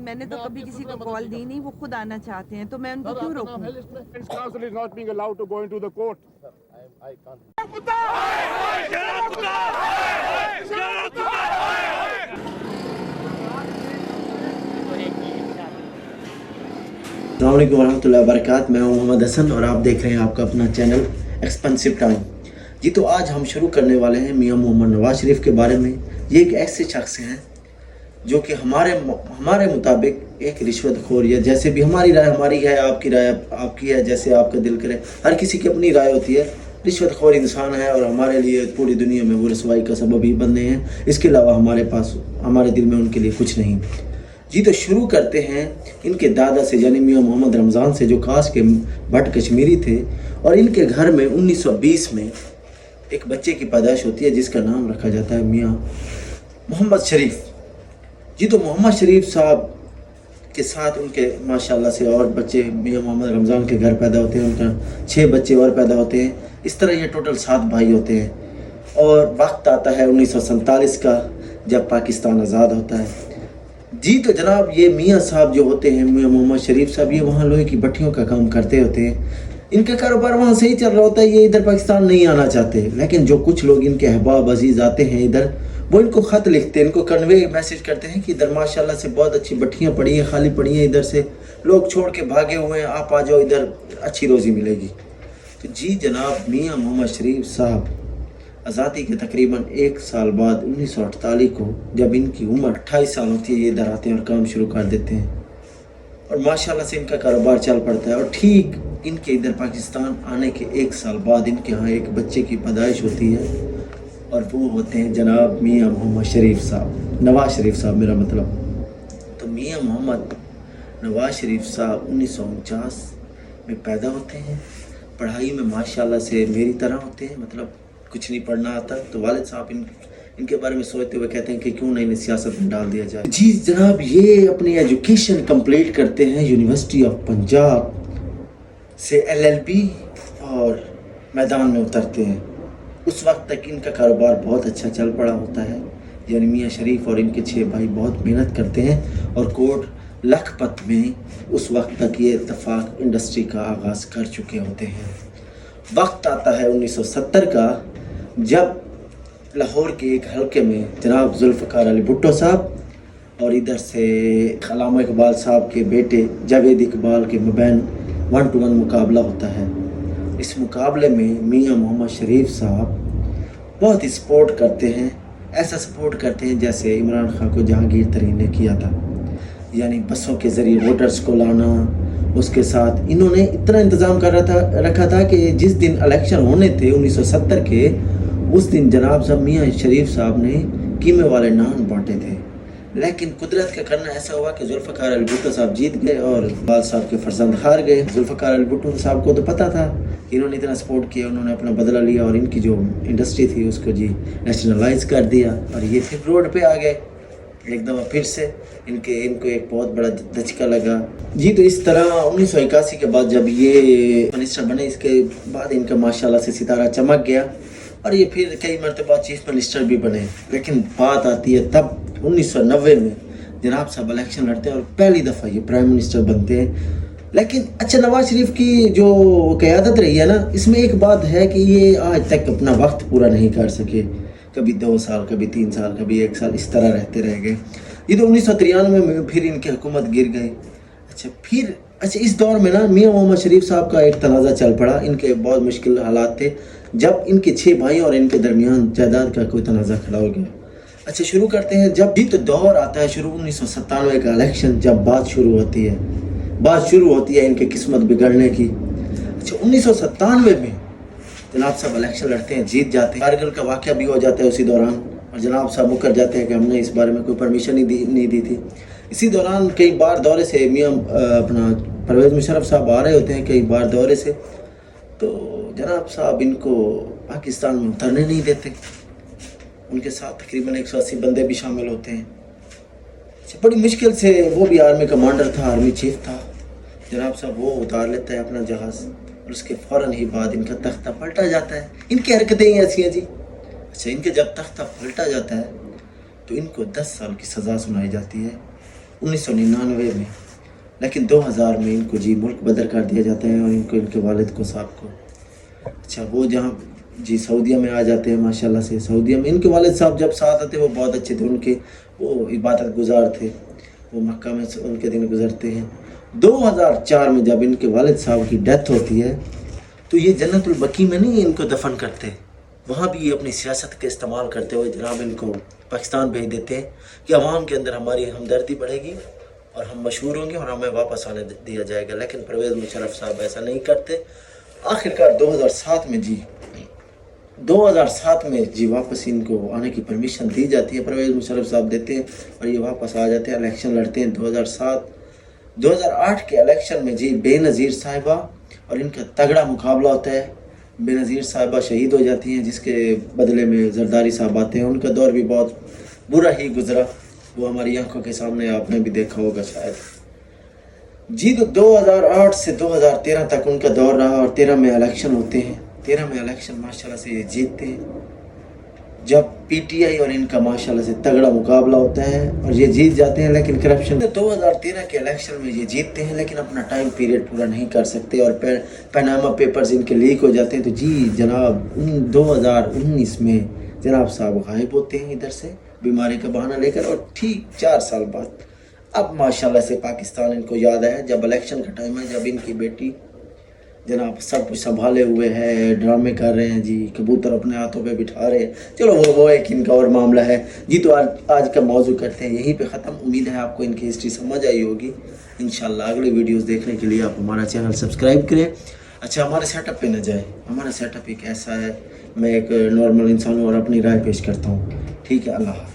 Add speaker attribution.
Speaker 1: میں نے تو کبھی کسی کو کال دی نہیں, وہ خود آنا چاہتے ہیں, تو میں ان کو کیوں روکوں؟
Speaker 2: السلام علیکم ورحمۃ اللہ وبرکاتہ. میں ہوں محمد حسن اور آپ دیکھ رہے ہیں آپ کا اپنا چینل ایکسپینسو ٹائم. جی تو آج ہم شروع کرنے والے ہیں میاں محمد نواز شریف کے بارے میں. یہ ایک ایسے شخص ہیں جو کہ ہمارے مطابق ایک رشوت خور ہے. جیسے بھی ہماری رائے ہے, آپ کی رائے آپ کی ہے, جیسے آپ کا دل کرے. ہر کسی کی اپنی رائے ہوتی ہے. رشوت خور انسان ہے اور ہمارے لیے پوری دنیا میں وہ رسوائی کا سبب ہی بننے ہیں. اس کے علاوہ ہمارے دل میں ان کے لیے کچھ نہیں. جی تو شروع کرتے ہیں ان کے دادا سے, یعنی میاں محمد رمضان سے, جو خاص کے بھٹ کشمیری تھے. اور ان کے گھر میں 1920 میں ایک بچے کی پیدائش ہوتی ہے جس کا نام رکھا جاتا ہے میاں محمد شریف. جی تو محمد شریف صاحب کے ساتھ ان کے ماشاءاللہ سے اور بچے میاں محمد رمضان کے گھر پیدا ہوتے ہیں. ان کا 6 بچے اور پیدا ہوتے ہیں. اس طرح یہ ٹوٹل 7 بھائی ہوتے ہیں. اور وقت آتا ہے 1947 کا, جب پاکستان آزاد ہوتا ہے. جی تو جناب یہ میاں صاحب جو ہوتے ہیں, میاں محمد شریف صاحب, یہ وہاں لوہے کی بھٹیوں کا کام کرتے ہوتے ہیں. ان کا کاروبار وہاں سے ہی چل رہا ہوتا ہے. یہ ادھر پاکستان نہیں آنا چاہتے. لیکن جو کچھ لوگ ان کے احباب عزیز آتے ہیں ادھر, وہ ان کو خط لکھتے ہیں, ان کو کنوے میسج کرتے ہیں کہ ادھر ماشاءاللہ سے بہت اچھی بھٹیاں پڑی ہیں, خالی پڑی ہیں, ادھر سے لوگ چھوڑ کے بھاگے ہوئے ہیں, آپ آ جاؤ, ادھر اچھی روزی ملے گی. تو جی جناب میاں محمد شریف صاحب آزادی کے تقریباً 1 سال بعد 1948 کو, جب ان کی عمر 28 سال ہوتی ہے, یہ ادھر آتے ہیں اور کام شروع کر دیتے ہیں. اور ماشاءاللہ سے ان کا کاروبار چل پڑتا ہے. اور ٹھیک ان کے ادھر پاکستان آنے کے 1 سال بعد ان کے ہاں ایک بچے کی پیدائش ہوتی ہے, اور وہ ہوتے ہیں جناب میاں محمد شریف صاحب, نواز شریف صاحب میرا مطلب. تو میاں محمد نواز شریف صاحب 1949 میں پیدا ہوتے ہیں. پڑھائی میں ماشاءاللہ سے میری طرح ہوتے ہیں, مطلب کچھ نہیں پڑھنا آتا. تو والد صاحب ان کے بارے میں سوچتے ہوئے کہتے ہیں کہ کیوں نہ انہیں سیاست میں ڈال دیا جائے. جی جناب یہ اپنی ایجوکیشن کمپلیٹ کرتے ہیں یونیورسٹی آف پنجاب سے LLB, اور میدان میں اترتے ہیں. اس وقت تک ان کا کاروبار بہت اچھا چل پڑا ہوتا ہے. یعنی میاں شریف اور ان کے 6 بھائی بہت محنت کرتے ہیں. اور کوٹ لکھپت میں اس وقت تک یہ اتفاق انڈسٹری کا آغاز کر چکے ہوتے ہیں. وقت آتا ہے 1970 کا, جب لاہور کے ایک حلقے میں جناب ذوالفقار علی بھٹو صاحب اور ادھر سے علامہ اقبال صاحب کے بیٹے جاوید اقبال کے مابین 1 to 1 مقابلہ ہوتا ہے. اس مقابلے میں میاں محمد شریف صاحب بہت ہی سپورٹ کرتے ہیں. ایسا سپورٹ کرتے ہیں جیسے عمران خان کو جہانگیر ترین نے کیا تھا. یعنی بسوں کے ذریعے ووٹرز کو لانا. اس کے ساتھ انہوں نے اتنا انتظام رکھا تھا کہ جس دن الیکشن ہونے تھے 1970 کے, اس دن جناب صاحب میاں شریف صاحب نے قیمے والے نان بانٹے تھے. لیکن قدرت کا کرنا ایسا ہوا کہ ذوالفقار علی بھٹو صاحب جیت گئے اور اقبال صاحب کے فرزند ہار گئے. ذوالفقار علی بھٹو صاحب کو تو پتہ تھا کہ انہوں نے اتنا سپورٹ کیا, انہوں نے اپنا بدلہ لیا اور ان کی جو انڈسٹری تھی اس کو جی نیشنلائز کر دیا, اور یہ پھر روڈ پہ آ گئے ایک دفعہ پھر سے. ان کو ایک بہت بڑا دھچکا لگا. جی تو اس طرح 1981 کے بعد جب یہ منسٹر بنے, اس کے بعد ان کا ماشاءاللہ سے ستارہ چمک گیا اور یہ پھر کئی مرتبہ چیف منسٹر بھی بنے. لیکن بات آتی ہے تب 1990 میں جناب صاحب الیکشن لڑتے ہیں اور پہلی دفعہ یہ پرائم منسٹر بنتے ہیں. لیکن اچھا نواز شریف کی جو قیادت رہی ہے نا, اس میں ایک بات ہے کہ یہ آج تک اپنا وقت پورا نہیں کر سکے. کبھی 2 سال, کبھی 3 سال, کبھی 1 سال, اس طرح رہتے رہ گئے. یہ تو 1993 میں پھر ان کی حکومت گر گئی. اچھا اس دور میں نا میاں محمد شریف صاحب کا ایک تنازع چل پڑا. ان کے بہت مشکل حالات تھے جب ان کے 6 بھائی اور ان کے درمیان جائیداد کا کوئی تنازع کھڑا ہو گیا. اچھا شروع کرتے ہیں. جب بھی تو دور آتا ہے شروع 1997 کا الیکشن, جب بات شروع ہوتی ہے ان کی قسمت بگڑنے کی. اچھا 1997 میں جناب صاحب الیکشن لڑتے ہیں, جیت جاتے ہیں. کارگل کا واقعہ بھی ہو جاتا ہے اسی دوران, اور جناب صاحب مکر جاتے ہیں کہ ہم نے اس بارے میں کوئی پرمیشن نہیں دی تھی. اسی دوران کئی بار دورے سے میاں اپنا پرویز مشرف صاحب آ رہے ہوتے ہیں کئی بار دورے سے, تو جناب صاحب ان کو پاکستان میں اترنے نہیں دیتے. ان کے ساتھ تقریباً 180 بندے بھی شامل ہوتے ہیں. بڑی مشکل سے, وہ بھی آرمی کمانڈر تھا, آرمی چیف تھا جناب صاحب, وہ اتار لیتا ہے اپنا جہاز, اور اس کے فوراً ہی بعد ان کا تختہ پلٹا جاتا ہے. ان کی حرکتیں ہی ایسی ہیں جی. اچھا ان کے جب تختہ پلٹا جاتا ہے تو ان کو 10 سال کی سزا سنائی جاتی ہے. 1999 میں، لیکن 2000 میں ان کو جی ملک بدر کر دیا جاتا ہے اور ان کو ان کے والد کو صاحب کو اچھا وہ جہاں جی سعودیہ میں آ جاتے ہیں ماشاءاللہ سے. سعودیہ میں ان کے والد صاحب جب ساتھ آتے وہ بہت اچھے تھے، ان کے وہ عبادت گزار تھے، وہ مکہ میں ان کے دن گزرتے ہیں. 2004 میں جب ان کے والد صاحب کی ڈیتھ ہوتی ہے تو یہ جنت البقیع میں نہیں ان کو دفن کرتے، وہاں بھی یہ اپنی سیاست کے استعمال کرتے ہوئے جناب ان کو پاکستان بھیج دیتے ہیں کہ عوام کے اندر ہماری ہمدردی بڑھے گی اور ہم مشہور ہوں گے اور ہمیں واپس آنے دیا جائے گا. لیکن پرویز مشرف صاحب ایسا نہیں کرتے. آخرکار 2007 میں جی واپس ان کو آنے کی پرمیشن دی جاتی ہے، پرویز مشرف صاحب دیتے ہیں اور یہ واپس آ جاتے ہیں، الیکشن لڑتے ہیں. 2008 کے الیکشن میں جی بے نظیر صاحبہ اور ان کا تگڑا مقابلہ ہوتا ہے. بے نظیر صاحبہ شہید ہو جاتی ہیں جس کے بدلے میں زرداری صاحب آتے ہیں. ان کا دور بھی بہت برا ہی گزرا، وہ ہماری آنکھوں کے سامنے آپ نے بھی دیکھا ہوگا شاید. جی تو 2008 سے 2013 تک ان کا دور رہا اور 13 میں الیکشن ہوتے ہیں. 13 میں الیکشن ماشاءاللہ سے یہ جیتتے ہیں جب پی ٹی آئی اور ان کا ماشاءاللہ سے تگڑا مقابلہ ہوتا ہے اور یہ جیت جاتے ہیں. لیکن کرپشن 2013 کے الیکشن میں یہ جیتتے ہیں لیکن اپنا ٹائم پیریڈ پورا نہیں کر سکتے اور پیناما پیپرز ان کے لیک ہو جاتے ہیں. تو جی جناب 2019 میں جناب صاحب غائب ہوتے ہیں ادھر سے بیماری کا بہانہ لے کر، اور ٹھیک 4 سال بعد اب ماشاءاللہ سے پاکستان ان کو یاد آیا جب الیکشن کا ٹائم ہے، جب ان کی بیٹی جناب سب کچھ سنبھالے ہوئے ہے، ڈرامے کر رہے ہیں جی، کبوتر اپنے ہاتھوں پہ بٹھا رہے ہیں. چلو وہ ایک ان کا اور معاملہ ہے. جی تو آج کا موضوع کرتے ہیں یہیں پہ ختم. امید ہے آپ کو ان کی ہسٹری سمجھ آئی ہوگی. انشاءاللہ اگلی ویڈیوز دیکھنے کے لیے آپ ہمارا چینل سبسکرائب کریں. اچھا ہمارے سیٹ اپ پہ نہ جائیں، ہمارا سیٹ اپ ایک ایسا ہے، میں ایک نارمل انسان ہوں اور اپنی رائے پیش کرتا ہوں. ٹھیک ہے، اللہ حافظ.